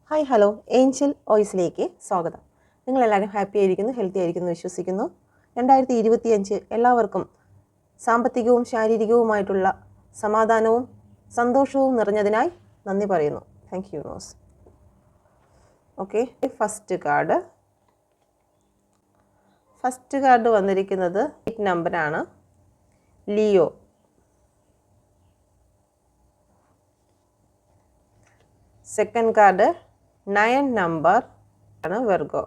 Hi hello Angel വോയിസിലേക്ക് സ്വാഗതം. നിങ്ങളെല്ലാവരും happy ആയിരിക്കുന്നു, ഹെൽത്തി ആയിരിക്കുന്നു വിശ്വസിക്കുന്നു. 2025 എല്ലാവർക്കും സാമ്പത്തികവും ശാരീരികവുമായിട്ടുള്ള സമാധാനവും സന്തോഷവും നിറഞ്ഞതിനായി നന്ദി പറയുന്നു. താങ്ക് യു നോസ്. ഓക്കെ, ഫസ്റ്റ് കാർഡ് വന്നിരിക്കുന്നത് 8 നമ്പറാണ്, ലിയോ. സെക്കൻഡ് കാർഡ് 9 നമ്പർ ആണ്, വെർഗോ.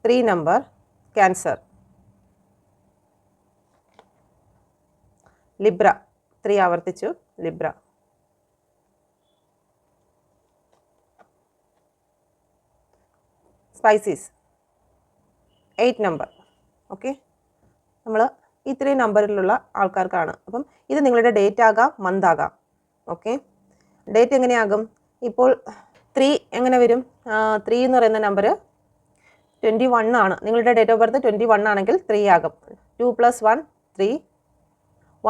3 number cancer. ലിബ്ര 3 ആവർത്തിച്ചു, ലിബ്ര. Species 8 number. ഓക്കെ, നമ്മൾ ഈ 3 നമ്പറിലുള്ള ആൾക്കാർക്കാണ്. അപ്പം ഇത് നിങ്ങളുടെ ഡേറ്റ് ആകാം, മന്ത് ആകാം. ഓക്കെ, ഡേറ്റ് എങ്ങനെയാകും? ഇപ്പോൾ 3 എങ്ങനെ വരും? 3 എന്ന് പറയുന്ന നമ്പർ 21 ആണ്. നിങ്ങളുടെ ഡേറ്റ് ഓഫ് ബർത്ത് 21 ആണെങ്കിൽ 3 ആകും. 2 + 1 3,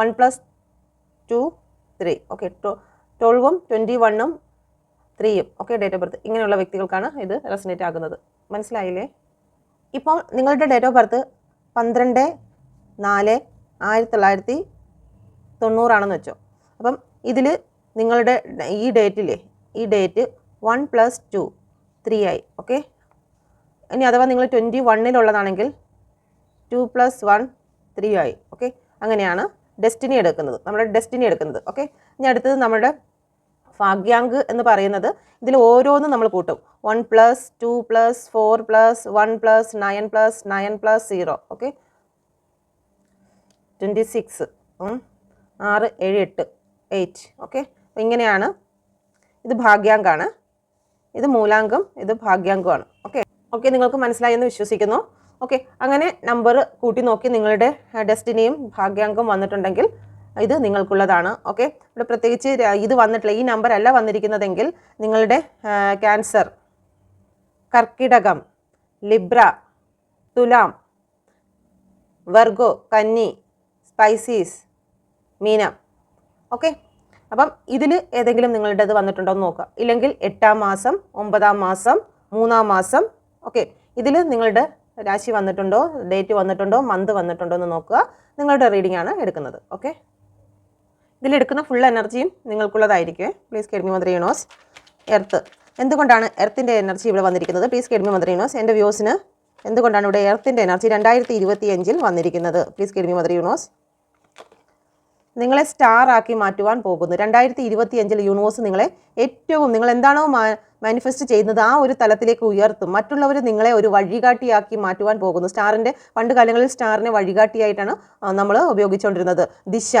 1 + 2 3. ഓക്കെ, 12ഉം 21ഉം 3യും ഓക്കെ ഡേറ്റ് ഓഫ് ബർത്ത്. ഇങ്ങനെയുള്ള വ്യക്തികൾക്കാണ് ഇത് റെസനേറ്റ് ആകുന്നത്. മനസ്സിലായില്ലേ? ഇപ്പോൾ നിങ്ങളുടെ ഡേറ്റ് ഓഫ് ബർത്ത് 12/4/1990 ആണെന്ന് വെച്ചോ. അപ്പം ഇതിൽ നിങ്ങളുടെ ഈ ഡേറ്റ് 1 + 2 3 ആയി. ഓക്കെ, ഇനി അഥവാ നിങ്ങൾ 21-ലുള്ളതാണെങ്കിൽ 2 + 1 3 ആയി. ഓക്കെ, അങ്ങനെയാണ് ഡെസ്റ്റിനി എടുക്കുന്നത്, നമ്മുടെ ഡെസ്റ്റിനി എടുക്കുന്നത്. ഓക്കെ, ഇനി അടുത്തത് നമ്മുടെ ഭാഗ്യാങ്ക് എന്ന് പറയുന്നത്, ഇതിൽ ഓരോന്നും നമ്മൾ കൂട്ടും. 1 + 2 + 4 + 1 + 9 + 9 + 0. ഓക്കെ, 26 6 7 8 8. ഓക്കെ, അപ്പോൾ ഇങ്ങനെയാണ്. ഇത് ഭാഗ്യാങ്കാണ്, ഇത് മൂലാങ്കം, ഇത് ഭാഗ്യാങ്കമാണ്. ഓക്കെ, നിങ്ങൾക്ക് മനസ്സിലായി എന്ന് വിശ്വസിക്കുന്നു. ഓക്കെ, അങ്ങനെ നമ്പർ കൂട്ടി നോക്കി നിങ്ങളുടെ ഡെസ്റ്റിനിയും ഭാഗ്യാങ്കം വന്നിട്ടുണ്ടെങ്കിൽ ഇത് നിങ്ങൾക്കുള്ളതാണ്. ഓക്കെ, ഇവിടെ പ്രത്യേകിച്ച് ഇത് വന്നിട്ടില്ല, ഈ നമ്പർ അല്ല വന്നിരിക്കുന്നതെങ്കിൽ നിങ്ങളുടെ ക്യാൻസർ, കർക്കിടകം, ലിബ്ര, തുലാം, വെർഗോ, കന്നി, സ്പൈസീസ്, മീനം. ഓക്കെ, അപ്പം ഇതിൽ ഏതെങ്കിലും നിങ്ങളുടേത് വന്നിട്ടുണ്ടോ എന്ന് നോക്കുക. ഇല്ലെങ്കിൽ 8-ാം മാസം, 9-ാം മാസം, 3-ാം മാസം. ഓക്കെ, ഇതിൽ നിങ്ങളുടെ രാശി വന്നിട്ടുണ്ടോ, ഡേറ്റ് വന്നിട്ടുണ്ടോ, മന്ത് വന്നിട്ടുണ്ടോ എന്ന് നോക്കുക. നിങ്ങളുടെ റീഡിംഗ് ആണ് എടുക്കുന്നത്. ഓക്കെ, ഇതിലെടുക്കുന്ന ഫുൾ എനർജിയും നിങ്ങൾക്കുള്ളതായിരിക്കും. Please get me mother universe. Earth, എന്തുകൊണ്ടാണ് എർത്തിൻ്റെ എനർജി ഇവിടെ വന്നിരിക്കുന്നത്? Please get me mother universe. എൻ്റെ വ്യൂസിന് എന്തുകൊണ്ടാണ് ഇവിടെ എർത്തിൻ്റെ എനർജി 2025 വന്നിരിക്കുന്നത്? Please get me mother universe. നിങ്ങളെ സ്റ്റാർ ആക്കി മാറ്റുവാൻ പോകുന്നു 2025 യൂണിവേഴ്സ്. നിങ്ങളെ ഏറ്റവും നിങ്ങൾ എന്താണോ മാനിഫെസ്റ്റ് ചെയ്യുന്നത് ആ ഒരു തലത്തിലേക്ക് ഉയർത്തും. മറ്റുള്ളവർ നിങ്ങളെ ഒരു വഴികാട്ടിയാക്കി മാറ്റുവാൻ പോകുന്നു. സ്റ്റാറിൻ്റെ പണ്ട് കാലങ്ങളിൽ സ്റ്റാറിനെ വഴികാട്ടിയായിട്ടാണ് നമ്മൾ ഉപയോഗിച്ചുകൊണ്ടിരുന്നത്. ദിശ,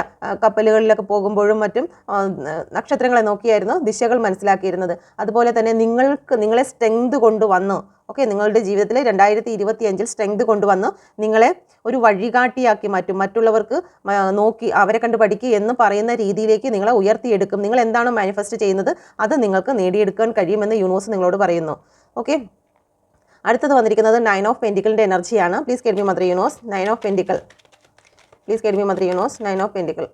കപ്പലുകളിലൊക്കെ പോകുമ്പോഴും മറ്റും നക്ഷത്രങ്ങളെ നോക്കിയായിരുന്നു ദിശകൾ മനസ്സിലാക്കിയിരുന്നത്. അതുപോലെ തന്നെ നിങ്ങളെ സ്ട്രെങ്ത് കൊണ്ടുവന്നു. ഓക്കെ, നിങ്ങളുടെ ജീവിതത്തിൽ 2025 സ്ട്രെങ്ത് കൊണ്ടുവന്ന് നിങ്ങളെ ഒരു വഴികാട്ടിയാക്കി മാറ്റും. മറ്റുള്ളവർക്ക് നോക്കി അവരെ കണ്ട് പഠിക്കുക എന്ന് പറയുന്ന രീതിയിലേക്ക് നിങ്ങളെ ഉയർത്തിയെടുക്കും. നിങ്ങൾ എന്താണ് മാനിഫെസ്റ്റ് ചെയ്യുന്നത് അത് നിങ്ങൾക്ക് നേടിയെടുക്കാൻ കഴിയുമെന്ന് യൂണിവേഴ്സ് നിങ്ങളോട് പറയുന്നു. ഓക്കെ, അടുത്തത് വന്നിരിക്കുന്നത് 9 ഓഫ് പെൻറ്റിക്കിളിൻ്റെ എനർജിയാണ്. Please get me mother universe. 9 of pentacle. Please get me mother universe. 9 of pentacle.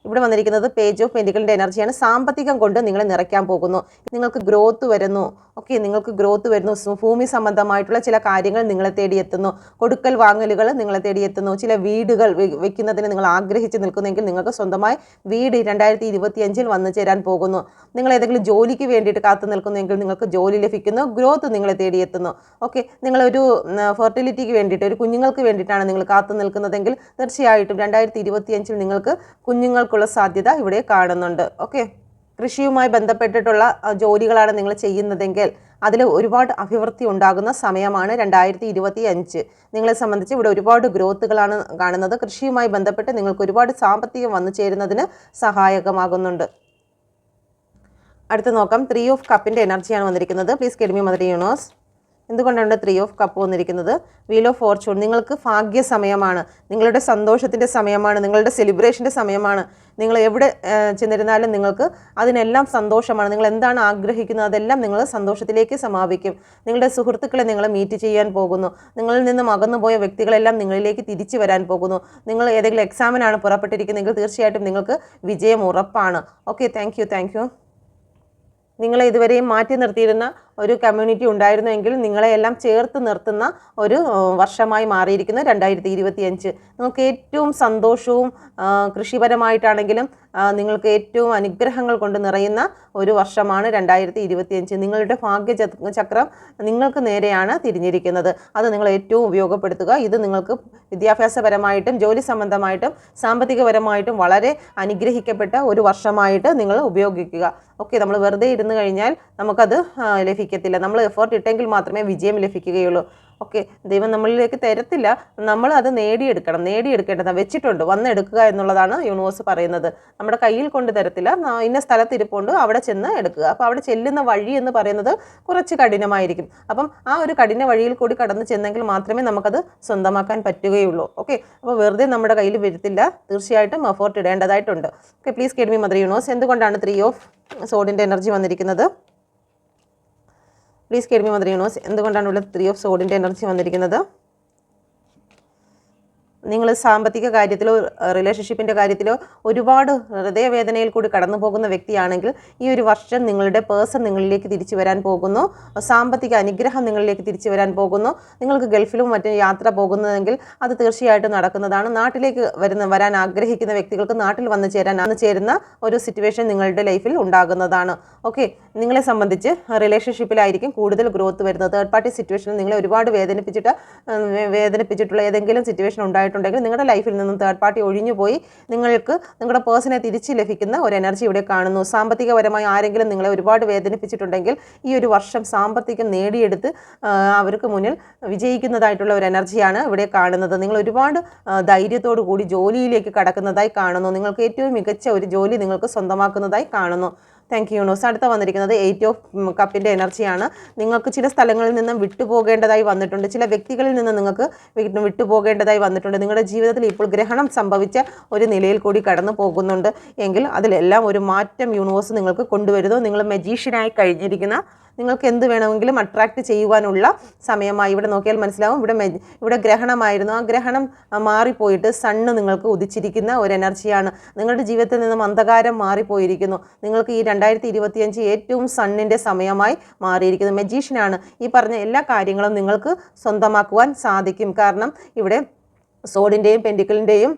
ഇവിടെ വന്നിരിക്കുന്നത് പേജ് ഓഫ് പെൻറ്റിക്കിളിൻ്റെ എനർജിയാണ്. സാമ്പത്തികം കൊണ്ട് നിങ്ങളെ നിറയ്ക്കാൻ പോകുന്നു. നിങ്ങൾക്ക് ഗ്രോത്ത് വരുന്നു. ഓക്കെ, നിങ്ങൾക്ക് ഗ്രോത്ത് വരുന്നു. ഭൂമി സംബന്ധമായിട്ടുള്ള ചില കാര്യങ്ങൾ നിങ്ങളെ തേടിയെത്തുന്നു. കൊടുക്കൽ വാങ്ങലുകൾ നിങ്ങളെ തേടിയെത്തുന്നു. ചില വീടുകൾ വെക്കുന്നതിന് നിങ്ങൾ ആഗ്രഹിച്ച് നിൽക്കുന്നെങ്കിൽ നിങ്ങൾക്ക് സ്വന്തമായി വീട് 2025 വന്നു ചേരാൻ പോകുന്നു. നിങ്ങൾ ഏതെങ്കിലും ജോലിക്ക് വേണ്ടിയിട്ട് കാത്തു നിൽക്കുന്നെങ്കിൽ നിങ്ങൾക്ക് ജോലി ലഭിക്കുന്നു. ഗ്രോത്ത് നിങ്ങളെ തേടിയെത്തുന്നു. ഓക്കെ, നിങ്ങളൊരു ഫെർട്ടിലിറ്റിക്ക് വേണ്ടിയിട്ട്, ഒരു കുഞ്ഞുങ്ങൾക്ക് വേണ്ടിയിട്ടാണ് നിങ്ങൾ കാത്തു നിൽക്കുന്നതെങ്കിൽ തീർച്ചയായിട്ടും 2025 നിങ്ങൾക്ക് കുഞ്ഞുങ്ങൾക്കുള്ള സാധ്യത ഇവിടെ കാണുന്നുണ്ട്. ഓക്കെ, കൃഷിയുമായി ബന്ധപ്പെട്ടിട്ടുള്ള ജോലികളാണ് നിങ്ങൾ ചെയ്യുന്നതെങ്കിൽ അതിൽ ഒരുപാട് അഭിവൃദ്ധി ഉണ്ടാകുന്ന സമയമാണ് 2025. നിങ്ങളെ സംബന്ധിച്ച് ഇവിടെ ഒരുപാട് ഗ്രോത്തുകളാണ് കാണുന്നത്. കൃഷിയുമായി ബന്ധപ്പെട്ട് നിങ്ങൾക്ക് ഒരുപാട് സാമ്പത്തികം വന്നു ചേരുന്നതിന് സഹായകമാകുന്നുണ്ട്. അടുത്ത് നോക്കാം, 3 ഓഫ് കപ്പിൻ്റെ എനർജിയാണ് വന്നിരിക്കുന്നത്. Please get me mother universe. എന്തുകൊണ്ടാണ് 3 ഓഫ് കപ്പ് വന്നിരിക്കുന്നത്? Wheel of Fortune. നിങ്ങൾക്ക് ഭാഗ്യ സമയമാണ്, നിങ്ങളുടെ സന്തോഷത്തിൻ്റെ സമയമാണ്, നിങ്ങളുടെ സെലിബ്രേഷൻ്റെ സമയമാണ്. നിങ്ങൾ എവിടെ ചെന്നിരുന്നാലും നിങ്ങൾക്ക് അതിനെല്ലാം സന്തോഷമാണ്. നിങ്ങൾ എന്താണ് ആഗ്രഹിക്കുന്നത് അതെല്ലാം നിങ്ങൾ സന്തോഷത്തിലേക്ക് സമാപിക്കും. നിങ്ങളുടെ സുഹൃത്തുക്കളെ നിങ്ങൾ മീറ്റ് ചെയ്യാൻ പോകുന്നു. നിങ്ങളിൽ നിന്നും അകന്നുപോയ വ്യക്തികളെല്ലാം നിങ്ങളിലേക്ക് തിരിച്ചു വരാൻ പോകുന്നു. നിങ്ങൾ ഏതെങ്കിലും എക്സാമിനാണ് പുറപ്പെട്ടിരിക്കുന്നതെങ്കിൽ തീർച്ചയായിട്ടും നിങ്ങൾക്ക് വിജയം ഉറപ്പാണ്. Okay, thank U. നിങ്ങളെ ഇതുവരെയും മാറ്റി നിർത്തിയിരുന്ന ഒരു കമ്മ്യൂണിറ്റി ഉണ്ടായിരുന്നുവെങ്കിൽ നിങ്ങളെയെല്ലാം ചേർത്ത് നിർത്തുന്ന ഒരു വർഷമായി മാറിയിരിക്കുന്നു 2025. നിങ്ങൾക്ക് ഏറ്റവും സന്തോഷവും കൃഷിപരമായിട്ടാണെങ്കിലും നിങ്ങൾക്ക് ഏറ്റവും അനുഗ്രഹങ്ങൾ കൊണ്ട് നിറയുന്ന ഒരു വർഷമാണ് 2025. നിങ്ങളുടെ ഭാഗ്യചക്രം നിങ്ങൾക്ക് നേരെയാണ് തിരിഞ്ഞിരിക്കുന്നത്. അത് നിങ്ങൾ ഏറ്റവും ഉപയോഗപ്പെടുത്തുക. ഇത് നിങ്ങൾക്ക് വിദ്യാഭ്യാസപരമായിട്ടും ജോലി സംബന്ധമായിട്ടും സാമ്പത്തികപരമായിട്ടും വളരെ അനുഗ്രഹിക്കപ്പെട്ട ഒരു വർഷമായിട്ട് നിങ്ങൾ ഉപയോഗിക്കുക. ഓക്കെ, നമ്മൾ വെറുതെ ഇരുന്ന് കഴിഞ്ഞാൽ നമുക്കത് ലഭിക്കത്തില്ല. നമ്മൾ എഫേർട്ട് ഇട്ടെങ്കിൽ മാത്രമേ വിജയം ലഭിക്കുകയുള്ളൂ. ഓക്കെ, ദൈവം നമ്മളിലേക്ക് തരത്തില്ല, നമ്മൾ അത് നേടിയെടുക്കേണ്ടതാണ്. വെച്ചിട്ടുണ്ട്, വന്നെടുക്കുക എന്നുള്ളതാണ് യൂണിവേഴ്സ് പറയുന്നത്. നമ്മുടെ കയ്യിൽ കൊണ്ട് തരത്തില്ല. ഇന്ന സ്ഥലത്ത് ഇരിപ്പുണ്ട്, അവിടെ ചെന്ന് എടുക്കുക. അപ്പോൾ അവിടെ ചെല്ലുന്ന വഴി എന്ന് പറയുന്നത് കുറച്ച് കഠിനമായിരിക്കും. അപ്പം ആ ഒരു കഠിന വഴിയിൽ കൂടി കടന്നു ചെന്നെങ്കിൽ മാത്രമേ നമുക്കത് സ്വന്തമാക്കാൻ പറ്റുകയുള്ളൂ. ഓക്കെ, അപ്പോൾ വെറുതെ നമ്മുടെ കയ്യിൽ വരത്തില്ല, തീർച്ചയായിട്ടും എഫേർട്ട് ഇടേണ്ടതായിട്ടുണ്ട്. Okay, please guide me mother universe. എന്തുകൊണ്ടാണ് 3 ഓഫ് സോഡിൻ്റെ എനർജി വന്നിരിക്കുന്നത്? Please guide me mother universe. എന്തുകൊണ്ടാണ് ഇവിടെ 3 ഓഫ് സോഡിൻ്റെ എനർജി വന്നിരിക്കുന്നത്? നിങ്ങൾ സാമ്പത്തിക കാര്യത്തിലോ റിലേഷൻഷിപ്പിൻ്റെ കാര്യത്തിലോ ഒരുപാട് ഹൃദയവേദനയിൽ കൂടി കടന്നു പോകുന്ന വ്യക്തിയാണെങ്കിൽ ഈ ഒരു വർഷം നിങ്ങളുടെ പേഴ്സൺ നിങ്ങളിലേക്ക് തിരിച്ചു വരാൻ പോകുന്നു. സാമ്പത്തിക അനുഗ്രഹം നിങ്ങളിലേക്ക് തിരിച്ചു വരാൻ പോകുന്നു. നിങ്ങൾക്ക് ഗൾഫിലും മറ്റും യാത്ര പോകുന്നതെങ്കിൽ അത് തീർച്ചയായിട്ടും നടക്കുന്നതാണ്. നാട്ടിലേക്ക് വരാൻ ആഗ്രഹിക്കുന്ന വ്യക്തികൾക്ക് നാട്ടിൽ വന്നു ചേരുന്ന ഒരു സിറ്റുവേഷൻ നിങ്ങളുടെ ലൈഫിൽ ഉണ്ടാകുന്നതാണ്. ഓക്കെ, നിങ്ങളെ സംബന്ധിച്ച് റിലേഷൻഷിപ്പിലായിരിക്കും കൂടുതൽ ഗ്രോത്ത് വരുന്നത്. തേർഡ് പാർട്ടി സിറ്റുവേഷനിൽ നിങ്ങളെ ഒരുപാട് വേദനിപ്പിച്ചിട്ടുള്ള ഏതെങ്കിലും സിറ്റുവേഷൻ ഉണ്ടായിട്ടുണ്ടെങ്കിൽ നിങ്ങളുടെ ലൈഫിൽ നിന്നും തേർഡ് പാർട്ടി ഒഴിഞ്ഞു പോയി നിങ്ങൾക്ക് നിങ്ങളുടെ പേഴ്സണെ തിരിച്ച് ലഭിക്കുന്ന ഒരു എനർജി ഇവിടെ കാണുന്നു. സാമ്പത്തികപരമായി ആരെങ്കിലും നിങ്ങളെ ഒരുപാട് വേദനിപ്പിച്ചിട്ടുണ്ടെങ്കിൽ ഈ ഒരു വർഷം സാമ്പത്തികം നേടിയെടുത്ത് അവർക്ക് മുന്നിൽ വിജയിക്കുന്നതായിട്ടുള്ള ഒരു എനർജിയാണ് ഇവിടെ കാണുന്നത്. നിങ്ങൾ ഒരുപാട് ധൈര്യത്തോടു കൂടി ജോലിയിലേക്ക് കടക്കുന്നതായി കാണുന്നു. നിങ്ങൾക്ക് ഏറ്റവും മികച്ച ഒരു ജോലി നിങ്ങൾക്ക് സ്വന്തമാക്കുന്നതായി കാണുന്നു. Thank you universe. അടുത്ത വന്നിരിക്കുന്നത് 8 ഓഫ് കപ്പിൻ്റെ എനർജിയാണ്. നിങ്ങൾക്ക് ചില സ്ഥലങ്ങളിൽ നിന്നും വിട്ടുപോകേണ്ടതായി വന്നിട്ടുണ്ട്. ചില വ്യക്തികളിൽ നിന്ന് നിങ്ങൾക്ക് വിട്ടുപോകേണ്ടതായി വന്നിട്ടുണ്ട്. നിങ്ങളുടെ ജീവിതത്തിൽ ഇപ്പോൾ ഗ്രഹണം സംഭവിച്ച ഒരു നിലയിൽ കൂടി കടന്നു പോകുന്നുണ്ട് എങ്കിൽ അതിലെല്ലാം ഒരു മാറ്റം യൂണിവേഴ്സ് നിങ്ങൾക്ക് കൊണ്ടുവരുന്നു. നിങ്ങൾ മജീഷ്യനായി കഴിഞ്ഞിരിക്കുന്ന നിങ്ങൾക്ക് എന്ത് വേണമെങ്കിലും അട്രാക്റ്റ് ചെയ്യുവാനുള്ള സമയമായി. ഇവിടെ നോക്കിയാൽ മനസ്സിലാവും, ഇവിടെ ഗ്രഹണമായിരുന്നു. ആ ഗ്രഹണം മാറിപ്പോയിട്ട് സണ്ണ് നിങ്ങൾക്ക് ഉദിച്ചിരിക്കുന്ന ഒരു എനർജിയാണ്. നിങ്ങളുടെ ജീവിതത്തിൽ നിന്നും അന്ധകാരം മാറിപ്പോയിരിക്കുന്നു. നിങ്ങൾക്ക് ഈ 2025 ഏറ്റവും സണ്ണിൻ്റെ സമയമായി മാറിയിരിക്കുന്നു. മജീഷ്യനാണ്. ഈ പറഞ്ഞ എല്ലാ കാര്യങ്ങളും നിങ്ങൾക്ക് സ്വന്തമാക്കുവാൻ സാധിക്കും. കാരണം ഇവിടെ സോഡിൻ്റെയും പെൻഡിക്കിളിൻ്റെയും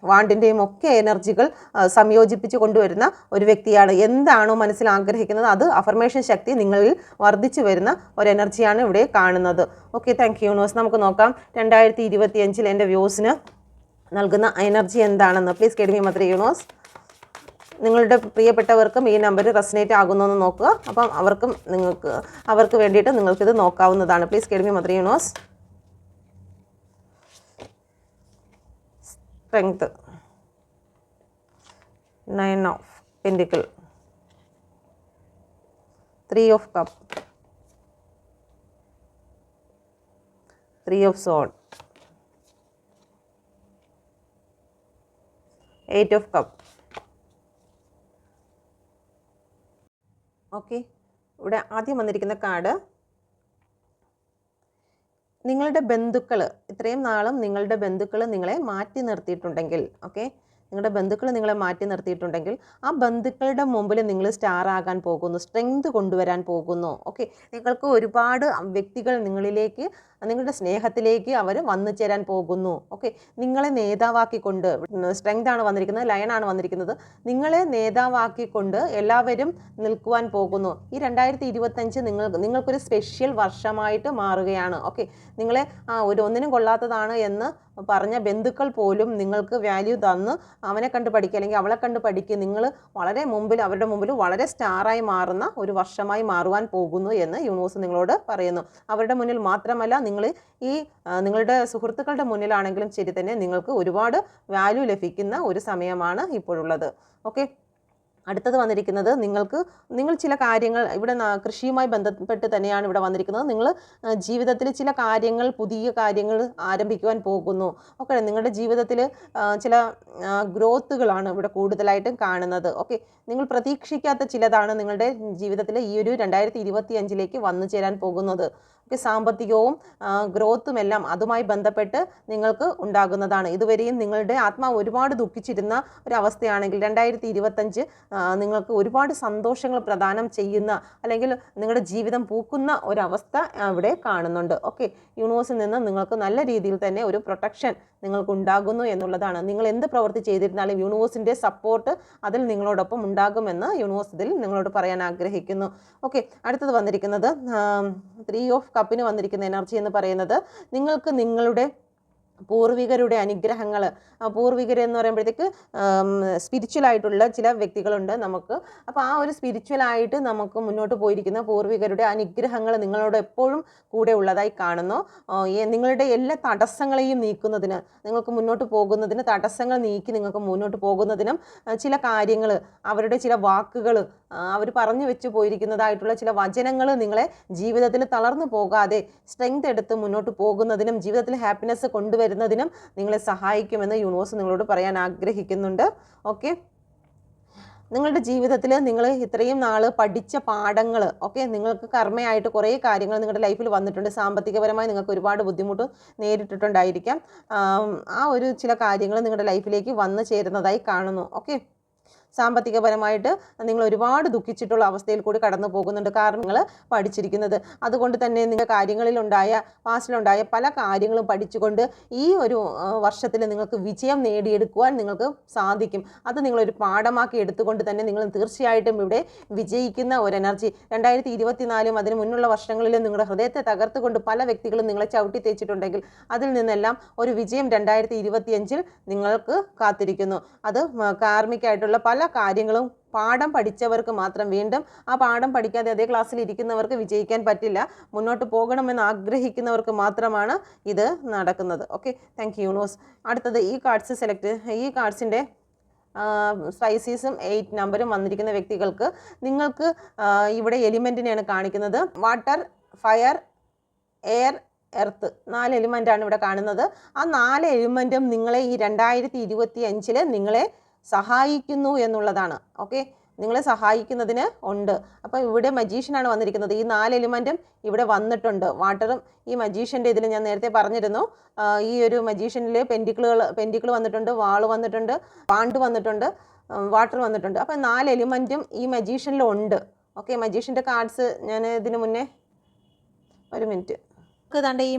വാണ്ടിൻ്റെയും ഒക്കെ എനർജികൾ സംയോജിപ്പിച്ച് കൊണ്ടുവരുന്ന ഒരു വ്യക്തിയാണ്. എന്താണോ മനസ്സിൽ ആഗ്രഹിക്കുന്നത് അത് അഫർമേഷൻ ശക്തി നിങ്ങളിൽ വർദ്ധിച്ചു വരുന്ന ഒരു എനർജിയാണ് ഇവിടെ കാണുന്നത്. Okay, thank you universe. നമുക്ക് നോക്കാം 2025 എൻ്റെ വ്യൂസിന് നൽകുന്ന എനർജി എന്താണെന്ന്. Please guide me mother universe. നിങ്ങളുടെ പ്രിയപ്പെട്ടവർക്കും ഈ നമ്പർ റെസനേറ്റ് ആകുന്നതെന്ന് നോക്കുക. അപ്പം അവർക്ക് വേണ്ടിയിട്ട് നിങ്ങൾക്കിത് നോക്കാവുന്നതാണ്. Please guide me mother universe. Strength, 9 of Pentacle, 3 of Cup, 3 of Sword, 8 of Cup. Okay, ഇവിടെ ആദ്യം വന്നിരിക്കുന്ന കാർഡ് നിങ്ങളുടെ ബന്ധുക്കൾ, ഇത്രയും നാളും നിങ്ങളുടെ ബന്ധുക്കൾ നിങ്ങളെ മാറ്റി നിർത്തിയിട്ടുണ്ടെങ്കിൽ, ഓക്കെ, നിങ്ങളുടെ ബന്ധുക്കൾ നിങ്ങളെ മാറ്റി നിർത്തിയിട്ടുണ്ടെങ്കിൽ ആ ബന്ധുക്കളുടെ മുമ്പിൽ നിങ്ങൾ സ്റ്റാർ ആകാൻ പോകുന്നു, സ്ട്രെങ്ത് കൊണ്ടുവരാൻ പോകുന്നു. ഓക്കെ, നിങ്ങൾക്ക് ഒരുപാട് വ്യക്തികൾ നിങ്ങളിലേക്ക്, നിങ്ങളുടെ സ്നേഹത്തിലേക്ക് അവർ വന്നു ചേരാൻ പോകുന്നു. ഓക്കെ, നിങ്ങളെ നേതാവാക്കിക്കൊണ്ട്, സ്ട്രെങ്ത് ആണ് വന്നിരിക്കുന്നത്, ലയനാണ് വന്നിരിക്കുന്നത്, നിങ്ങളെ നേതാവാക്കിക്കൊണ്ട് എല്ലാവരും നിൽക്കുവാൻ പോകുന്നു. ഈ 2025 നിങ്ങൾക്കൊരു സ്പെഷ്യൽ വർഷമായിട്ട് മാറുകയാണ്. ഓക്കെ, നിങ്ങളെ ഒന്നിനും കൊള്ളാത്തതാണ് എന്ന് പറഞ്ഞ ബന്ധുക്കൾ പോലും നിങ്ങൾക്ക് വാല്യൂ തന്ന് അവനെ കണ്ട് പഠിക്കുക അല്ലെങ്കിൽ അവളെ കണ്ട് പഠിക്കുക, നിങ്ങൾ വളരെ അവരുടെ മുമ്പിൽ വളരെ സ്റ്റാറായി മാറുന്ന ഒരു വർഷമായി മാറുവാൻ പോകുന്നു എന്ന് യൂണിവേഴ്സ് നിങ്ങളോട് പറയുന്നു. അവരുടെ മുന്നിൽ മാത്രമല്ല, നിങ്ങളുടെ സുഹൃത്തുക്കളുടെ മുന്നിലാണെങ്കിലും ശരി തന്നെ നിങ്ങൾക്ക് ഒരുപാട് വാല്യൂ ലഭിക്കുന്ന ഒരു സമയമാണ് ഇപ്പോഴുള്ളത്. ഓക്കെ, അടുത്തത് വന്നിരിക്കുന്നത് നിങ്ങൾ ചില കാര്യങ്ങൾ ഇവിടെ കൃഷിയുമായി ബന്ധപ്പെട്ട് തന്നെയാണ് ഇവിടെ വന്നിരിക്കുന്നത്. നിങ്ങൾ ജീവിതത്തിൽ ചില കാര്യങ്ങൾ, പുതിയ കാര്യങ്ങൾ ആരംഭിക്കുവാൻ പോകുന്നു. ഓക്കെ, നിങ്ങളുടെ ജീവിതത്തിൽ ചില ഗ്രോത്തുകളാണ് ഇവിടെ കൂടുതലായിട്ടും കാണുന്നത്. ഓക്കെ, നിങ്ങൾ പ്രതീക്ഷിക്കാത്ത ചിലതാണ് നിങ്ങളുടെ ജീവിതത്തിൽ ഈ ഒരു 2025 വന്നു ചേരാൻ പോകുന്നത്. ഓക്കെ, സാമ്പത്തികവും ഗ്രോത്തും എല്ലാം അതുമായി ബന്ധപ്പെട്ട് നിങ്ങൾക്ക് ഉണ്ടാകുന്നതാണ്. ഇതുവരെയും നിങ്ങളുടെ ആത്മാവ് ഒരുപാട് ദുഃഖിച്ചിരുന്ന ഒരവസ്ഥയാണെങ്കിൽ 2025 നിങ്ങൾക്ക് ഒരുപാട് സന്തോഷങ്ങൾ പ്രദാനം ചെയ്യുന്ന, അല്ലെങ്കിൽ നിങ്ങളുടെ ജീവിതം പൂക്കുന്ന ഒരവസ്ഥ ഇവിടെ കാണുന്നുണ്ട്. ഓക്കെ, യൂണിവേഴ്സിൽ നിന്ന് നിങ്ങൾക്ക് നല്ല രീതിയിൽ തന്നെ ഒരു പ്രൊട്ടക്ഷൻ നിങ്ങൾക്ക് ഉണ്ടാകുന്നു എന്നുള്ളതാണ്. നിങ്ങൾ എന്ത് പ്രവൃത്തി ചെയ്തിരുന്നാലും യൂണിവേഴ്സിൻ്റെ സപ്പോർട്ട് അതിൽ നിങ്ങളോടൊപ്പം ഉണ്ടാകുമെന്ന് യൂണിവേഴ്സ് ഇതിൽ നിങ്ങളോട് പറയാൻ ആഗ്രഹിക്കുന്നു. ഓക്കെ, അടുത്തത് വന്നിരിക്കുന്നത് 3 ഓഫ് കപ്പിന് വന്നിരിക്കുന്ന എനർജി എന്ന് പറയുന്നത് നിങ്ങൾക്ക് നിങ്ങളുടെ പൂർവികരുടെ അനുഗ്രഹങ്ങൾ, പൂർവികർ എന്ന് പറയുമ്പോഴത്തേക്ക് സ്പിരിച്വലായിട്ടുള്ള ചില വ്യക്തികളുണ്ട് നമുക്ക്. അപ്പോൾ ആ ഒരു സ്പിരിച്വലായിട്ട് നമുക്ക് മുന്നോട്ട് പോയിരിക്കുന്ന പൂർവികരുടെ അനുഗ്രഹങ്ങൾ നിങ്ങളോട് എപ്പോഴും കൂടെ ഉള്ളതായി കാണുന്നു. നിങ്ങളുടെ എല്ലാ തടസ്സങ്ങളെയും നീക്കുന്നതിന്, നിങ്ങൾക്ക് മുന്നോട്ട് പോകുന്നതിന് തടസ്സങ്ങൾ നീക്കി നിങ്ങൾക്ക് മുന്നോട്ട് പോകുന്നതിനും ചില കാര്യങ്ങൾ, അവരുടെ ചില വാക്കുകൾ, അവർ പറഞ്ഞു വെച്ച് പോയിരിക്കുന്നതായിട്ടുള്ള ചില വചനങ്ങൾ നിങ്ങളെ ജീവിതത്തിൽ തളർന്നു പോകാതെ സ്ട്രെങ്ത് എടുത്ത് മുന്നോട്ട് പോകുന്നതിനും ജീവിതത്തിൽ ഹാപ്പിനെസ് കൊണ്ടുവരുന്നതിനും നിങ്ങളെ സഹായിക്കുമെന്ന് യൂണിവേഴ്സ് നിങ്ങളോട് പറയാൻ ആഗ്രഹിക്കുന്നുണ്ട്. ഓക്കെ, നിങ്ങളുടെ ജീവിതത്തിൽ നിങ്ങൾ ഇത്രയും നാൾ പഠിച്ച പാഠങ്ങൾ, ഓക്കെ, നിങ്ങൾക്ക് കർമ്മയായിട്ട് കുറേ കാര്യങ്ങൾ നിങ്ങളുടെ ലൈഫിൽ വന്നിട്ടുണ്ട്. സാമ്പത്തികപരമായി നിങ്ങൾക്ക് ഒരുപാട് ബുദ്ധിമുട്ട് നേരിട്ടിട്ടുണ്ടായിരിക്കാം. ആ ഒരു ചില കാര്യങ്ങൾ നിങ്ങളുടെ ലൈഫിലേക്ക് വന്നു ചേരുന്നതായി കാണുന്നു. ഓക്കെ, സാമ്പത്തികപരമായിട്ട് നിങ്ങൾ ഒരുപാട് ദുഃഖിച്ചിട്ടുള്ള അവസ്ഥയിൽ കൂടി കടന്നു പോകുന്നുണ്ട്. കാരണം നിങ്ങൾ പഠിച്ചിരിക്കുന്നത്, അതുകൊണ്ട് തന്നെ നിങ്ങൾ പാസ്റ്റിലുണ്ടായ പല കാര്യങ്ങളും പഠിച്ചുകൊണ്ട് ഈ ഒരു വർഷത്തിൽ നിങ്ങൾക്ക് വിജയം നേടിയെടുക്കുവാൻ നിങ്ങൾക്ക് സാധിക്കും. അത് നിങ്ങളൊരു പാഠമാക്കി എടുത്തുകൊണ്ട് തന്നെ നിങ്ങൾ തീർച്ചയായിട്ടും ഇവിടെ വിജയിക്കുന്ന ഒരു എനർജി 2024 അതിന് മുന്നുള്ള വർഷങ്ങളിലും നിങ്ങളുടെ ഹൃദയത്തെ തകർത്തുകൊണ്ട് പല വ്യക്തികളും നിങ്ങളെ ചവിട്ടി തേച്ചിട്ടുണ്ടെങ്കിൽ അതിൽ നിന്നെല്ലാം ഒരു വിജയം 2025 നിങ്ങൾക്ക് കാത്തിരിക്കുന്നു. അത് കാർമികമായിട്ടുള്ള പല കാര്യങ്ങളും പാഠം പഠിച്ചവർക്ക് മാത്രം, വീണ്ടും ആ പാഠം പഠിക്കാതെ അതേ ക്ലാസ്സിൽ ഇരിക്കുന്നവർക്ക് വിജയിക്കാൻ പറ്റില്ല. മുന്നോട്ട് പോകണമെന്ന് ആഗ്രഹിക്കുന്നവർക്ക് മാത്രമാണ് ഇത് നടക്കുന്നത്. Okay, thank you universe. അടുത്തത് ഈ കാർഡ്സിൻ്റെ സ്പൈസീസും 8 നമ്പറും വന്നിരിക്കുന്ന വ്യക്തികൾക്ക് നിങ്ങൾക്ക് ഇവിടെ എലിമെൻറ്റിനെയാണ് കാണിക്കുന്നത്. വാട്ടർ, ഫയർ, എയർ, എർത്ത്, 4 എലിമെൻ്റാണ് ഇവിടെ കാണുന്നത്. ആ 4 എലിമെൻറ്റും നിങ്ങളെ ഈ 2025 നിങ്ങളെ സഹായിക്കുന്നു എന്നുള്ളതാണ്. ഓക്കെ, നിങ്ങളെ സഹായിക്കുന്നതിന് ഉണ്ട്. അപ്പോൾ ഇവിടെ മജീഷ്യനാണ് വന്നിരിക്കുന്നത്. ഈ 4 എലിമെൻറ്റും ഇവിടെ വന്നിട്ടുണ്ട്. വാട്ടറും ഈ മജീഷ്യൻ്റെ ഇതിൽ ഞാൻ നേരത്തെ പറഞ്ഞിരുന്നു, ഈ ഒരു മജീഷ്യനിൽ പെൻഡിക്കിൾ വന്നിട്ടുണ്ട്, വാള് വന്നിട്ടുണ്ട്, പാണ്ട് വന്നിട്ടുണ്ട്, വാട്ടർ വന്നിട്ടുണ്ട്. അപ്പോൾ 4 എലിമെൻറ്റും ഈ മജീഷ്യനിലുണ്ട്. ഓക്കെ, മജീഷ്യൻ്റെ കാർഡ്സ് ഞാൻ ഇതിന് മുന്നേ ഒരു മിനിറ്റ് ഇതാണ്ട് ഈ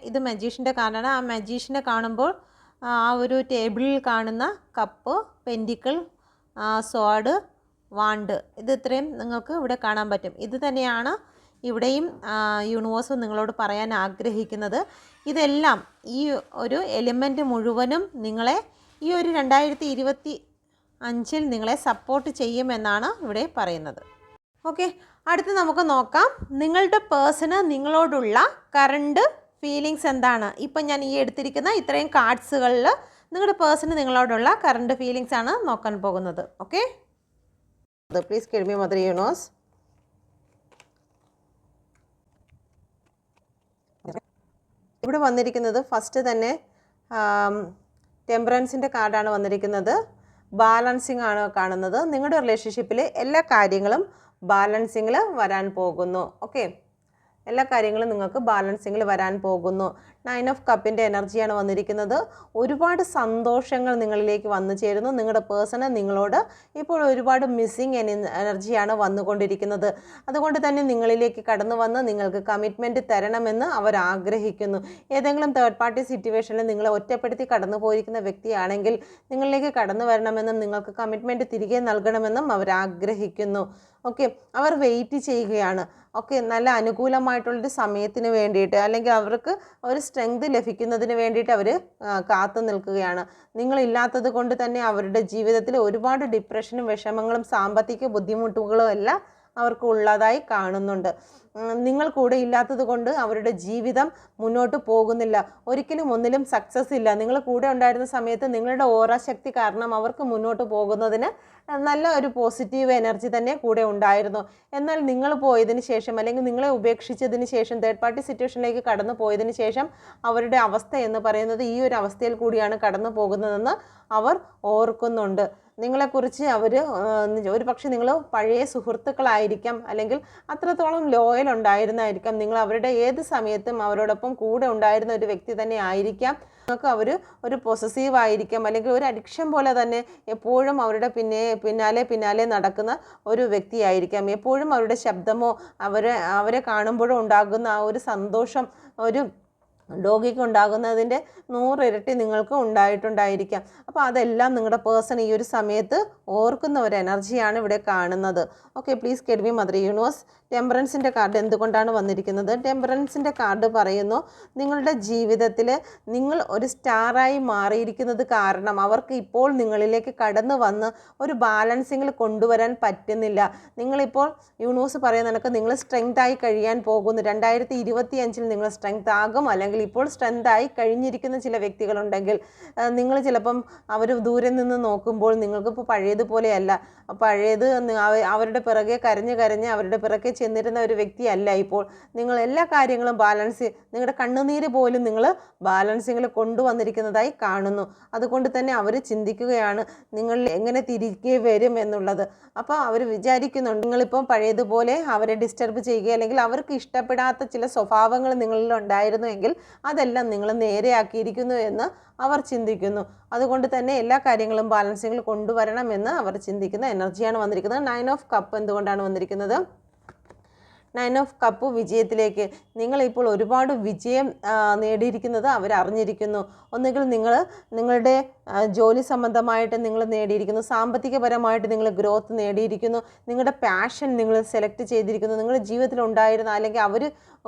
ഇത് മജീഷ്യൻ്റെ കാർഡാണ്. ആ മജീഷ്യനെ കാണുമ്പോൾ ആ ഒരു ടേബിളിൽ കാണുന്ന കപ്പ്, പെൻഡിക്കിൾ, സ്വാഡ്, വാണ്ട്, ഇത് ഇത്രയും നിങ്ങൾക്ക് ഇവിടെ കാണാൻ പറ്റും. ഇത് തന്നെയാണ് ഇവിടെയും യൂണിവേഴ്സ് നിങ്ങളോട് പറയാൻ ആഗ്രഹിക്കുന്നത്. ഇതെല്ലാം ഈ ഒരു എലിമെൻറ്റ് മുഴുവനും നിങ്ങളെ ഈ ഒരു 2025 നിങ്ങളെ സപ്പോർട്ട് ചെയ്യുമെന്നാണ് ഇവിടെ പറയുന്നത്. ഓക്കെ, അടുത്ത് നമുക്ക് നോക്കാം നിങ്ങളുടെ പേഴ്സണ് നിങ്ങളോടുള്ള കറണ്ട് ഫീലിങ്സ് എന്താണ്. ഇപ്പം ഞാൻ ഈ എടുത്തിരിക്കുന്ന ഇത്രയും കാർഡ്സുകളിൽ നിങ്ങളുടെ പേഴ്സണ് നിങ്ങളോടുള്ള കറണ്ട് ഫീലിങ്സ് ആണ് നോക്കാൻ പോകുന്നത്. Okay, please call me mother universe. ഇവിടെ വന്നിരിക്കുന്നത് ഫസ്റ്റ് തന്നെ ടെമ്പറൻസിൻ്റെ കാർഡാണ് വന്നിരിക്കുന്നത്. ബാലൻസിങ് ആണ് കാണുന്നത്. നിങ്ങളുടെ റിലേഷൻഷിപ്പിൽ എല്ലാ കാര്യങ്ങളും ബാലൻസിങ്ങിൽ വരാൻ പോകുന്നു. ഓക്കെ, എല്ലാ കാര്യങ്ങളും നിങ്ങൾക്ക് ബാലൻസിങ്ങിൽ വരാൻ പോകുന്നു. 9 ഓഫ് കപ്പിൻ്റെ എനർജിയാണ് വന്നിരിക്കുന്നത്. ഒരുപാട് സന്തോഷങ്ങൾ നിങ്ങളിലേക്ക് വന്നു ചേരുന്നു. നിങ്ങളുടെ പേഴ്സണ് നിങ്ങളോട് ഇപ്പോൾ ഒരുപാട് മിസ്സിങ് എനർജിയാണ് വന്നുകൊണ്ടിരിക്കുന്നത്. അതുകൊണ്ട് തന്നെ നിങ്ങളിലേക്ക് കടന്നു വന്ന് നിങ്ങൾക്ക് കമ്മിറ്റ്മെൻറ്റ് തരണമെന്ന് അവർ ആഗ്രഹിക്കുന്നു. ഏതെങ്കിലും തേർഡ് പാർട്ടി സിറ്റുവേഷനിൽ നിങ്ങളെ ഒറ്റപ്പെടുത്തി കടന്നു പോയിരിക്കുന്ന വ്യക്തിയാണെങ്കിൽ നിങ്ങളിലേക്ക് കടന്നു വരണമെന്നും നിങ്ങൾക്ക് കമ്മിറ്റ്മെൻറ്റ് തിരികെ നൽകണമെന്നും അവർ ആഗ്രഹിക്കുന്നു. ഓക്കെ, അവർ വെയിറ്റ് ചെയ്യുകയാണ്. ഓക്കെ, നല്ല അനുകൂലമായിട്ടുള്ളൊരു സമയത്തിന് വേണ്ടിയിട്ട്, അല്ലെങ്കിൽ അവർക്ക് ഒരു സ്ട്രെങ്ത് ലഭിക്കുന്നതിന് വേണ്ടിയിട്ട് അവർ കാത്തു നിൽക്കുകയാണ്. നിങ്ങളില്ലാത്തത് കൊണ്ട് തന്നെ അവരുടെ ജീവിതത്തിൽ ഒരുപാട് ഡിപ്രഷനും വിഷമങ്ങളും സാമ്പത്തിക ബുദ്ധിമുട്ടുകളും എല്ലാം അവർക്ക് ഉള്ളതായി കാണുന്നുണ്ട്. നിങ്ങൾ കൂടെ ഇല്ലാത്തത് കൊണ്ട് അവരുടെ ജീവിതം മുന്നോട്ട് പോകുന്നില്ല, ഒരിക്കലും ഒന്നിലും സക്സസ് ഇല്ല. നിങ്ങൾ കൂടെ ഉണ്ടായിരുന്ന സമയത്ത് നിങ്ങളുടെ ഓറ ശക്തി കാരണം അവർക്ക് മുന്നോട്ട് പോകുന്നതിന് നല്ല ഒരു പോസിറ്റീവ് എനർജി തന്നെ കൂടെ ഉണ്ടായിരുന്നു. എന്നാൽ നിങ്ങൾ പോയതിന് ശേഷം അല്ലെങ്കിൽ നിങ്ങളെ ഉപേക്ഷിച്ചതിന് ശേഷം തേർഡ് പാർട്ടി സിറ്റുവേഷനിലേക്ക് കടന്നു പോയതിന് ശേഷം അവരുടെ അവസ്ഥ എന്ന് പറയുന്നത് ഈ ഒരു അവസ്ഥയിൽ കൂടിയാണ് കടന്നു പോകുന്നതെന്ന് അവർ ഓർക്കുന്നുണ്ട്. നിങ്ങളെക്കുറിച്ച് അവർ ഒരു പക്ഷേ നിങ്ങൾ പഴയ സുഹൃത്തുക്കളായിരിക്കാം, അല്ലെങ്കിൽ അത്രത്തോളം ലോയൽ ഉണ്ടായിരുന്നായിരിക്കാം. നിങ്ങൾ അവരുടെ ഏത് സമയത്തും അവരോടൊപ്പം കൂടെ ഉണ്ടായിരുന്ന ഒരു വ്യക്തി തന്നെ ആയിരിക്കാം. നിങ്ങൾക്ക് അവർ ഒരു പൊസസീവ് ആയിരിക്കാം, അല്ലെങ്കിൽ ഒരു അഡിക്ഷൻ പോലെ തന്നെ എപ്പോഴും അവരുടെ പിന്നാലെ നടക്കുന്ന ഒരു വ്യക്തിയായിരിക്കാം. എപ്പോഴും അവരുടെ ശബ്ദമോ അവരെ കാണുമ്പോഴോ ഉണ്ടാകുന്ന ആ ഒരു സന്തോഷം ഒരു ഡോഗിക്ക് ഉണ്ടാകുന്നതിൻ്റെ 100 ഇരട്ടി നിങ്ങൾക്ക് ഉണ്ടായിട്ടുണ്ടായിരിക്കാം. അപ്പോൾ അതെല്ലാം നിങ്ങളുടെ പേഴ്സൺ ഈ ഒരു സമയത്ത് ഓർക്കുന്ന ഒരു എനർജിയാണ് ഇവിടെ കാണുന്നത്. Okay, please get me mother universe. ടെമ്പറൻസിൻ്റെ കാർഡ് എന്തുകൊണ്ടാണ് വന്നിരിക്കുന്നത്? ടെമ്പറൻസിൻ്റെ കാർഡ് പറയുന്നു, നിങ്ങളുടെ ജീവിതത്തിൽ നിങ്ങൾ ഒരു സ്റ്റാറായി മാറിയിരിക്കുന്നത് കാരണം അവർക്ക് ഇപ്പോൾ നിങ്ങളിലേക്ക് കടന്നു വന്ന് ഒരു ബാലൻസിങ്ങിൽ കൊണ്ടുവരാൻ പറ്റുന്നില്ല. നിങ്ങളിപ്പോൾ യൂണിവേഴ്സ് പറയുന്ന കണക്ക് നിങ്ങൾ സ്ട്രെങ്ത് ആയി കഴിയാൻ പോകുന്നു. 2025 നിങ്ങൾ സ്ട്രെങ്ത് ആകും, അല്ലെങ്കിൽ ഇപ്പോൾ സ്ട്രെങ്ത് ആയി കഴിഞ്ഞിരിക്കുന്ന ചില വ്യക്തികളുണ്ടെങ്കിൽ നിങ്ങൾ ചിലപ്പം അവർ ദൂരെ നിന്ന് നോക്കുമ്പോൾ നിങ്ങൾക്കിപ്പോൾ പഴയതുപോലെയല്ല. അവരുടെ പിറകെ കരഞ്ഞ് അവരുടെ പിറകെ ചെന്നിരുന്ന ഒരു വ്യക്തിയല്ല ഇപ്പോൾ. നിങ്ങൾ എല്ലാ കാര്യങ്ങളും നിങ്ങളുടെ കണ്ണുനീര് പോലും നിങ്ങൾ ബാലൻസിങ്ങിൽ കൊണ്ടുവന്നിരിക്കുന്നതായി കാണുന്നു. അതുകൊണ്ട് തന്നെ അവർ ചിന്തിക്കുകയാണ് നിങ്ങൾ എങ്ങനെ തിരികെ വരും എന്നുള്ളത്. അപ്പോൾ അവർ വിചാരിക്കുന്നുണ്ട് നിങ്ങളിപ്പം പഴയതുപോലെ അവരെ ഡിസ്റ്റർബ് ചെയ്യുക, അല്ലെങ്കിൽ അവർക്ക് ഇഷ്ടപ്പെടാത്ത ചില സ്വഭാവങ്ങൾ നിങ്ങളിൽ ഉണ്ടായിരുന്നുവെങ്കിൽ അതെല്ലാം നിങ്ങൾ നേരെയാക്കിയിരിക്കുന്നു എന്ന് അവർ ചിന്തിക്കുന്നു. അതുകൊണ്ട് തന്നെ എല്ലാ കാര്യങ്ങളും ബാലൻസിങ്ങിൽ കൊണ്ടുവരണമെന്ന് അവർ ചിന്തിക്കുന്ന എനർജിയാണ് വന്നിരിക്കുന്നത്. 9 ഓഫ് കപ്പ് എന്തുകൊണ്ടാണ് വന്നിരിക്കുന്നത്? 9 ഓഫ് കപ്പ് വിജയത്തിലേക്ക്. നിങ്ങളിപ്പോൾ ഒരുപാട് വിജയം നേടിയിരിക്കുന്നത് അവരറിഞ്ഞിരിക്കുന്നു. ഒന്നുകിൽ നിങ്ങളുടെ ജോലി സംബന്ധമായിട്ട് നിങ്ങൾ നേടിയിരിക്കുന്നു, സാമ്പത്തികപരമായിട്ട് നിങ്ങൾ ഗ്രോത്ത് നേടിയിരിക്കുന്നു, നിങ്ങളുടെ പാഷൻ നിങ്ങൾ സെലക്ട് ചെയ്തിരിക്കുന്നു. നിങ്ങളുടെ ജീവിതത്തിൽ ഉണ്ടായിരുന്ന അല്ലെങ്കിൽ അവർ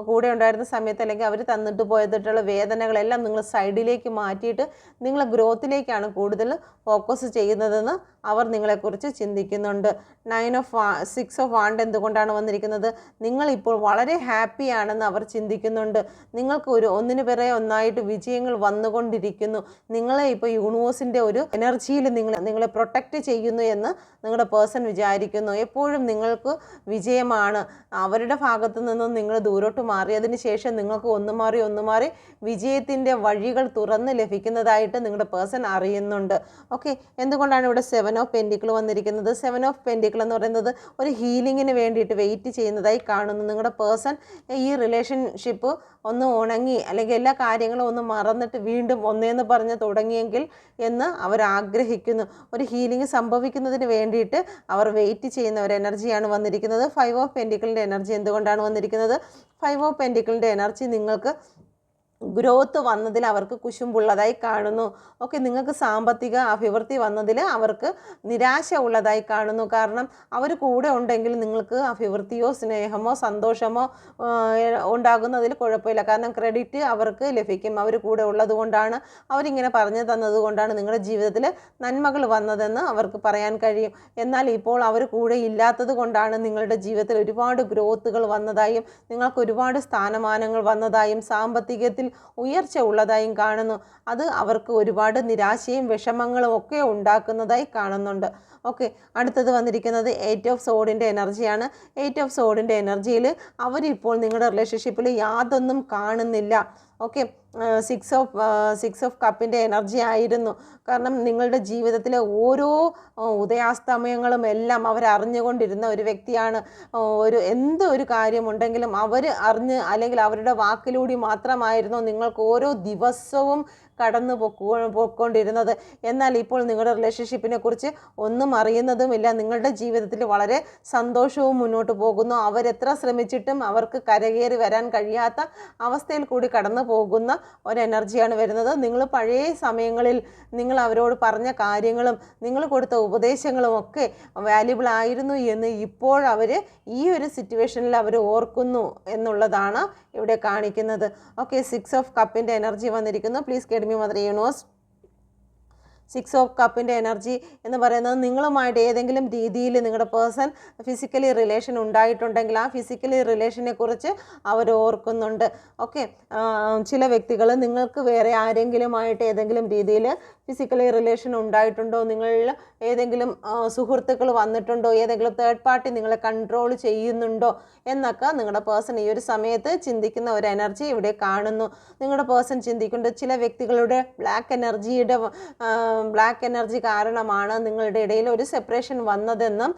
കൂടെ ഉണ്ടായിരുന്ന സമയത്ത് അല്ലെങ്കിൽ അവർ തന്നിട്ട് പോയിട്ടുള്ള വേദനകളെല്ലാം നിങ്ങൾ സൈഡിലേക്ക് മാറ്റിയിട്ട് നിങ്ങൾ ഗ്രോത്തിലേക്കാണ് കൂടുതൽ ഫോക്കസ് ചെയ്യുന്നതെന്ന് അവർ നിങ്ങളെക്കുറിച്ച് ചിന്തിക്കുന്നുണ്ട്. 6 ഓഫ് വാണ്ട് എന്തുകൊണ്ടാണ് വന്നിരിക്കുന്നത്? നിങ്ങളിപ്പോൾ വളരെ ഹാപ്പിയാണെന്ന് അവർ ചിന്തിക്കുന്നുണ്ട്. നിങ്ങൾക്ക് ഒന്നിനു പിറകെ ഒന്നായിട്ട് വിജയങ്ങൾ വന്നുകൊണ്ടിരിക്കുന്നു. നിങ്ങളെ ഇപ്പോൾ യൂണിവേഴ്സിൻ്റെ ഒരു എനർജിയിൽ നിങ്ങളെ പ്രൊട്ടക്റ്റ് ചെയ്യുന്നു എന്ന് നിങ്ങളുടെ പേഴ്സൺ വിചാരിക്കുന്നു. എപ്പോഴും നിങ്ങൾക്ക് വിജയമാണ്. അവരുടെ ഭാഗത്തു നിന്നും നിങ്ങൾ ദൂരോട്ട് മാറിയതിന് ശേഷം നിങ്ങൾക്ക് ഒന്ന് മാറി വിജയത്തിൻ്റെ വഴികൾ തുറന്ന് ലഭിക്കുന്നതായിട്ട് നിങ്ങളുടെ പേഴ്സൺ അറിയുന്നുണ്ട്. ഓക്കെ, എന്തുകൊണ്ടാണ് ഇവിടെ 7 ഓഫ് പെൻഡിക്കിൾ വന്നിരിക്കുന്നത്? 7 ഓഫ് പെൻഡിക്കിൾ എന്ന് പറയുന്നത് ഒരു ഹീലിങ്ങിന് വേണ്ടിയിട്ട് വെയിറ്റ് ചെയ്യുന്നതായി കാണുന്നു. നിങ്ങളുടെ പേഴ്സൺ ഈ റിലേഷൻഷിപ്പ് ഒന്ന് ഉണങ്ങി അല്ലെങ്കിൽ എല്ലാ കാര്യങ്ങളും ഒന്ന് മറന്നിട്ട് വീണ്ടും ഒന്നേന്ന് പറഞ്ഞ് തുടങ്ങിയെങ്കിൽ എന്ന് അവർ ആഗ്രഹിക്കുന്നു. ഒരു ഹീലിംഗ് സംഭവിക്കുന്നതിന് വേണ്ടിയിട്ട് അവർ വെയിറ്റ് ചെയ്യുന്ന ഒരു എനർജിയാണ് വന്നിരിക്കുന്നത്. 5 ഓഫ് പെൻഡിക്കിളിൻ്റെ എനർജി എന്തുകൊണ്ടാണ് വന്നിരിക്കുന്നത്? 5 ഓഫ് പെൻഡിക്കിളിൻ്റെ എനർജി നിങ്ങൾക്ക് ഗ്രോത്ത് വന്നതിൽ അവർക്ക് കുശുമ്പുള്ളതായി കാണുന്നു. ഓക്കെ, നിങ്ങൾക്ക് സാമ്പത്തിക അഭിവൃദ്ധി വന്നതിൽ അവർക്ക് നിരാശ ഉള്ളതായി കാണുന്നു. കാരണം അവർ കൂടെ ഉണ്ടെങ്കിൽ നിങ്ങൾക്ക് അഭിവൃദ്ധിയോ സ്നേഹമോ സന്തോഷമോ ഉണ്ടാകുന്നതിൽ കുഴപ്പമില്ല. കാരണം ക്രെഡിറ്റ് അവർക്ക് ലഭിക്കും. അവർ കൂടെ ഉള്ളത് കൊണ്ടാണ്, അവരിങ്ങനെ പറഞ്ഞു തന്നതുകൊണ്ടാണ് നിങ്ങളുടെ ജീവിതത്തിൽ നന്മകൾ വന്നതെന്ന് അവർക്ക് പറയാൻ കഴിയും. എന്നാൽ ഇപ്പോൾ അവർ കൂടെ ഇല്ലാത്തത് കൊണ്ടാണ് നിങ്ങളുടെ ജീവിതത്തിൽ ഒരുപാട് ഗ്രോത്തുകൾ വന്നതായും നിങ്ങൾക്ക് ഒരുപാട് സ്ഥാനമാനങ്ങൾ വന്നതായും സാമ്പത്തികത്തിൽ ഉയർച്ച ഉള്ളതായും കാണുന്നു. അത് അവർക്ക് ഒരുപാട് നിരാശയും വിഷമങ്ങളും ഒക്കെ ഉണ്ടാക്കുന്നതായി കാണുന്നുണ്ട്. ഓക്കെ, അടുത്തത് വന്നിരിക്കുന്നത് 8 ഓഫ് സോഡിൻ്റെ എനർജിയാണ്. 8 ഓഫ് സോഡിൻ്റെ എനർജിയിൽ അവരിപ്പോൾ നിങ്ങളുടെ റിലേഷൻഷിപ്പിൽ യാതൊന്നും കാണുന്നില്ല. ഓക്കെ, 6 ഓഫ് കപ്പിൻ്റെ എനർജി ആയിരുന്നു. കാരണം നിങ്ങളുടെ ജീവിതത്തിലെ ഓരോ ഉദയാസ്തമയങ്ങളും എല്ലാം അവരറിഞ്ഞുകൊണ്ടിരുന്ന ഒരു വ്യക്തിയാണ്. എന്തൊരു കാര്യമുണ്ടെങ്കിലും അവർ അറിഞ്ഞ് അല്ലെങ്കിൽ അവരുടെ വാക്കിലൂടെ മാത്രമായിരുന്നു നിങ്ങൾക്ക് ഓരോ ദിവസവും കടന്നു പോയിക്കൊണ്ടിരുന്നത്. എന്നാൽ ഇപ്പോൾ നിങ്ങളുടെ റിലേഷൻഷിപ്പിനെ കുറിച്ച് ഒന്നും അറിയുന്നതുമില്ല. നിങ്ങളുടെ ജീവിതത്തിൽ വളരെ സന്തോഷവും മുന്നോട്ട് പോകുന്നു. അവരെത്ര ശ്രമിച്ചിട്ടും അവർക്ക് കരകയറി വരാൻ കഴിയാത്ത അവസ്ഥയിൽ കൂടി കടന്നു പോകുന്ന ഒരു എനർജിയാണ് വരുന്നത്. നിങ്ങൾ പഴയ സമയങ്ങളിൽ നിങ്ങൾ അവരോട് പറഞ്ഞ കാര്യങ്ങളും നിങ്ങൾ കൊടുത്ത ഉപദേശങ്ങളും ഒക്കെ വാല്യുബിൾ ആയിരുന്നു എന്ന് ഇപ്പോൾ അവർ ഈ ഒരു സിറ്റുവേഷനിൽ അവർ ഓർക്കുന്നു എന്നുള്ളതാണ് ഇവിടെ കാണിക്കുന്നത്. ഓക്കെ, 6 ഓഫ് കപ്പിൻ്റെ എനർജി വന്നിരിക്കുന്നു. Please get me mother universe. Six of കപ്പിൻ്റെ എനർജി എന്ന് പറയുന്നത് നിങ്ങളുമായിട്ട് ഏതെങ്കിലും രീതിയിൽ നിങ്ങളുടെ പേഴ്സൺ ഫിസിക്കലി റിലേഷൻ ഉണ്ടായിട്ടുണ്ടെങ്കിൽ ആ ഫിസിക്കലി റിലേഷനെ കുറിച്ച് അവർ ഓർക്കുന്നുണ്ട്. ഓക്കെ, ചില വ്യക്തികൾ നിങ്ങൾക്ക് വേറെ ആരെങ്കിലുമായിട്ട് ഏതെങ്കിലും രീതിയിൽ ഫിസിക്കലി റിലേഷൻ ഉണ്ടായിട്ടുണ്ടോ, നിങ്ങളിൽ ഏതെങ്കിലും സുഹൃത്തുക്കൾ വന്നിട്ടുണ്ടോ, ഏതെങ്കിലും തേർഡ് പാർട്ടി നിങ്ങളെ കൺട്രോൾ ചെയ്യുന്നുണ്ടോ എന്നൊക്കെ നിങ്ങളുടെ പേഴ്സൺ ഈ ഒരു സമയത്ത് ചിന്തിക്കുന്ന ഒരു എനർജി ഇവിടെ കാണുന്നു. നിങ്ങളുടെ പേഴ്സൺ ചിന്തിക്കുന്നുണ്ട് ചില വ്യക്തികളുടെ ബ്ലാക്ക് എനർജി കാരണമാണ് നിങ്ങളുടെ ഇടയിൽ ഒരു സെപ്പറേഷൻ വന്നതെന്നും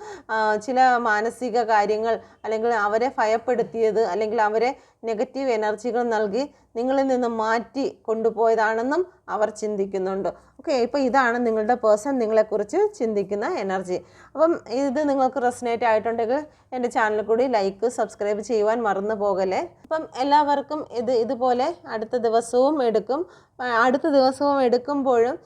ചില മാനസിക കാര്യങ്ങൾ അല്ലെങ്കിൽ അവരെ ഭയപ്പെടുത്തിയത് അല്ലെങ്കിൽ അവരെ നെഗറ്റീവ് എനർജികൾ നൽകി നിങ്ങളിൽ നിന്ന് മാറ്റി കൊണ്ടുപോയതാണെന്നും അവർ ചിന്തിക്കുന്നുണ്ട്. ഓക്കെ, ഇപ്പോൾ ഇതാണ് നിങ്ങളുടെ പേഴ്സൺ നിങ്ങളെക്കുറിച്ച് ചിന്തിക്കുന്ന എനർജി. അപ്പം ഇത് നിങ്ങൾക്ക് റെസനേറ്റ് ആയിട്ടുണ്ടെങ്കിൽ എൻ്റെ ചാനൽ കൂടി ലൈക്ക് സബ്സ്ക്രൈബ് ചെയ്യുവാൻ മറന്നു പോകല്ലേ. അപ്പം എല്ലാവർക്കും ഇതുപോലെ അടുത്ത ദിവസവും എടുക്കുമ്പോഴും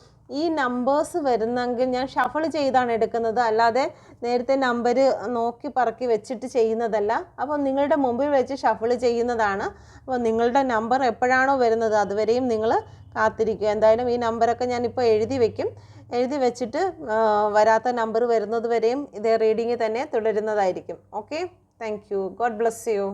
ഈ നമ്പേഴ്സ് വരുന്നെങ്കിൽ ഞാൻ ഷഫിൾ ചെയ്താണ് എടുക്കുന്നത്, അല്ലാതെ നേരത്തെ നമ്പർ നോക്കി പറക്കി വെച്ചിട്ട് ചെയ്യുന്നതല്ല. അപ്പോൾ നിങ്ങളുടെ മുമ്പിൽ വെച്ച് ഷഫിൾ ചെയ്യുന്നതാണ്. അപ്പോൾ നിങ്ങളുടെ നമ്പർ എപ്പോഴാണോ വരുന്നത് അതുവരെയും നിങ്ങൾ കാത്തിരിക്കുക. എന്തായാലും ഈ നമ്പറൊക്കെ ഞാനിപ്പോൾ എഴുതി വെച്ചിട്ട് വരാത്ത നമ്പർ വരുന്നത് വരെയും ഇതേ റീഡിങ് തന്നെ തുടരുന്നതായിരിക്കും. Okay, thank you. God bless U.